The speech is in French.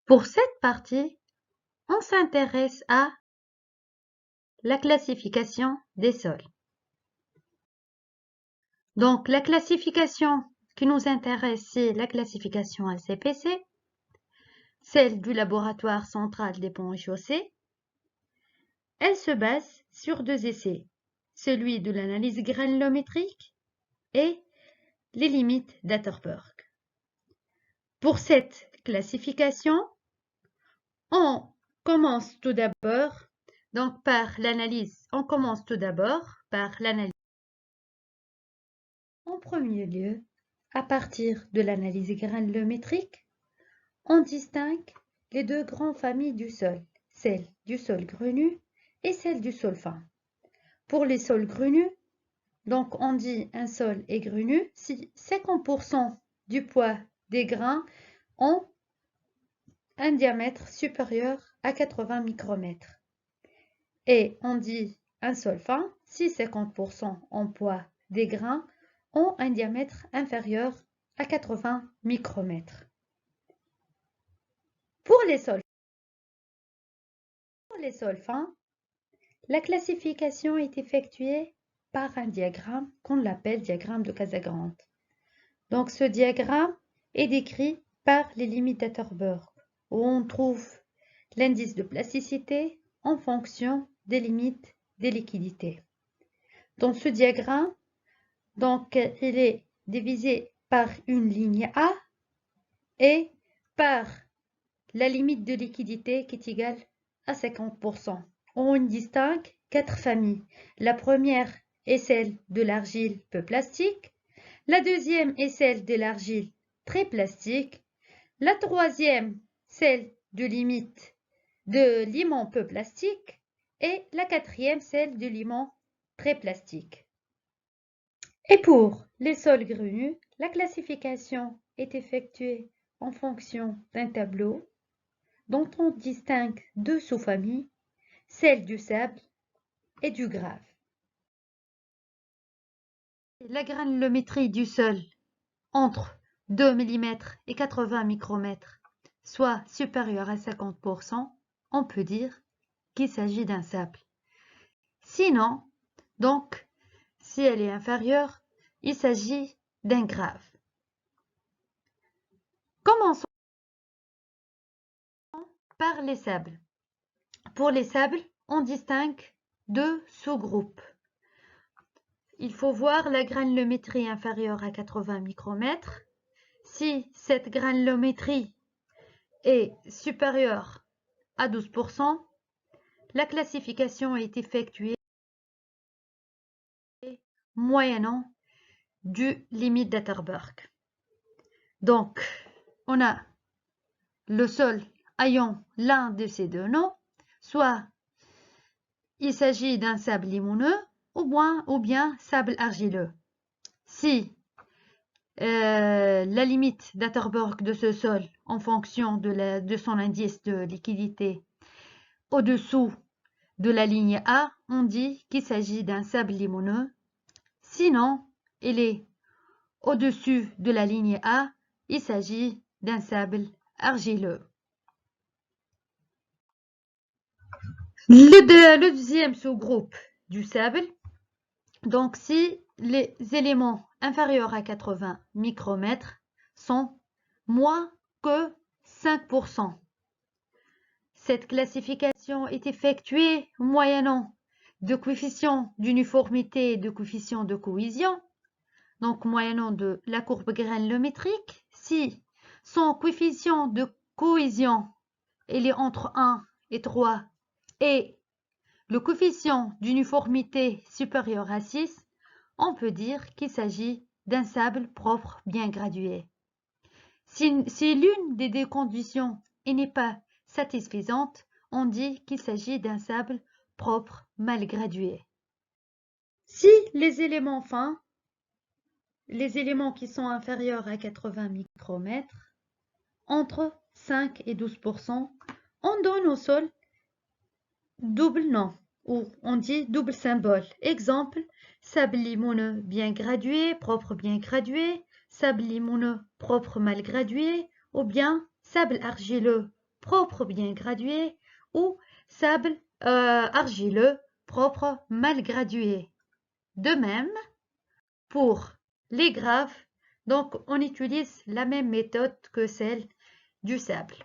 Pour cette partie, on s'intéresse à la classification des sols. Donc, la classification qui nous intéresse, c'est la classification LCPC, celle du laboratoire central des ponts et chaussées. Elle se base sur 2 essais, celui de l'analyse granulométrique et les limites d'Atterberg. Pour cette classification, on commence tout d'abord par l'analyse. En premier lieu, à partir de l'analyse granulométrique, on distingue les 2 grandes familles du sol, celle du sol grenu et celle du sol fin. Pour les sols grunus, donc on dit un sol est grenu si 50% du poids des grains ont un diamètre supérieur à 80 micromètres. Et on dit un sol fin si 50% en poids des grains ont un diamètre inférieur à 80 micromètres. Pour les sols fins, la classification est effectuée par un diagramme qu'on l'appelle diagramme de Casagrande. Donc ce diagramme est décrit par les limites d'Atterberg, où on trouve l'indice de plasticité en fonction des limites des liquidités. Dans ce diagramme, donc, il est divisé par une ligne A et par la limite de liquidité qui est égale à 50%. On distingue 4 familles. La première est celle de l'argile peu plastique. La deuxième est celle de l'argile très plastique. La troisième, celle de limon peu plastique. Et la quatrième, celle de limon très plastique. Et pour les sols grunus, la classification est effectuée en fonction d'un tableau dont on distingue 2 sous-familles, celle du sable et du grave. La granulométrie du sol entre 2 mm et 80 micromètres, soit supérieure à 50%, on peut dire qu'il s'agit d'un sable. Sinon, donc, si elle est inférieure, il s'agit d'un grave. Commençons par les sables. Pour les sables, on distingue 2 sous-groupes. Il faut voir la granulométrie inférieure à 80 micromètres. Si cette granulométrie est supérieure à 12%, la classification est effectuée moyennant du limite d'Atterberg. Donc, on a le sol ayant l'un de ces 2 noms, soit il s'agit d'un sable limoneux ou bien sable argileux. Si la limite d'Atterberg de ce sol en fonction de son indice de liquidité au-dessous de la ligne A, on dit qu'il s'agit d'un sable limoneux. Sinon, il est au-dessus de la ligne A, il s'agit d'un sable argileux. Le deuxième sous-groupe du sable, donc si les éléments inférieurs à 80 micromètres sont moins que 5%. Cette classification est effectuée moyennant de coefficients d'uniformité et de coefficients de cohésion, donc moyennant de la courbe granulométrique. Si son coefficient de cohésion il est entre 1 et 3 et le coefficient d'uniformité supérieur à 6, on peut dire qu'il s'agit d'un sable propre bien gradué. Si l'une des 2 conditions n'est pas satisfaisante, on dit qu'il s'agit d'un sable propre mal gradué. Si les éléments fins, les éléments qui sont inférieurs à 80 micromètres, entre 5 et 12%, on donne au sol double nom, ou on dit double symbole. Exemple, sable limoneux bien gradué, propre bien gradué, sable limoneux propre mal gradué, ou bien sable argileux propre bien gradué ou sable argileux propre mal gradué. De même, pour les graves, donc on utilise la même méthode que celle du sable.